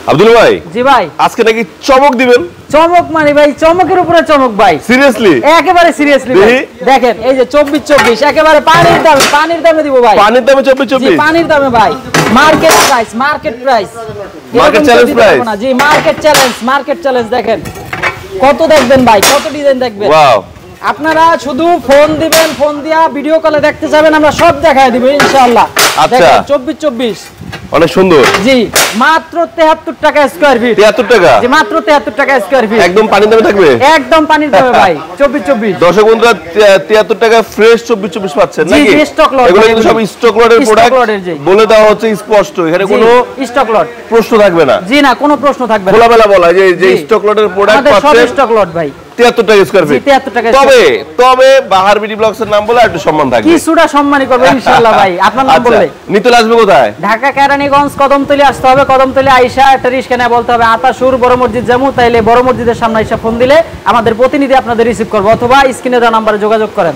আব্দুল ভাই জি ভাই আজকে নাকি চমক দিবেন চমক মানে ভাই চমকের উপরে চমক ভাই সিরিয়াসলি একেবারে সিরিয়াসলি দেখেন এই যে 24 একেবারে পানির দামে দিব ভাই পানির দামে 24 জি পানির দামে ভাই market price market challenge price জি মার্কেট চ্যালেঞ্জ দেখেন কত দেখবেন ভাই কত ডিজাইন দেখবেন ওয়াও আপনারা শুধু ফোন দিবেন ফোন দিয়া ভিডিও কলে দেখতে যাবেন আমরা সব দেখায় দিব ইনশাআল্লাহ দেখেন 24 অনেক সুন্দর জি মাত্র 73 টাকা স্কয়ার ফিট 73 টাকা জি মাত্র 73 টাকা স্কয়ার ফিট একদম পানির দামে থাকবে একদম পানির দামে ভাই 24 দর্শক বন্ধুরা 73 টাকা ফ্রেশ 24 পাচ্ছেন নাকি জি স্টক লট এগুলো কিন্তু সব স্টক লটের প্রোডাক্ট বলে দেওয়া হচ্ছে স্পষ্ট এখানে কোনো স্টক লট প্রশ্ন থাকবে না জি না কোনো প্রশ্ন থাকবে না খোলামেলা বলা যে স্টক লটের প্রোডাক্ট পাচ্ছেন আমাদের সব স্টক লট ভাই 73 টাকা স্কয়ার ফিট 73 টাকা তবে বাহার বিডি ব্লগস এর নাম বলে একটু সম্মান থাকবে কিছুটা সম্মানই করবে ইনশাআল্লাহ ভাই আপনার নাম বললে নিতল আসবে কোথায় ঢাকা কেরানীগঞ্জ কদমতলী আসতে হবে কদমতলী আয়েশা একটা রিস্কা নিয়ে বলতে হবে আতাসুর বড় মসজিদ জামু তাইলে বড় মসজিদের সামনে এসে ফোন দিলে আমাদের প্রতিনিধি আপনাদের রিসিভ করবে অথবা স্ক্রিনে দেওয়া নম্বরে যোগাযোগ করেন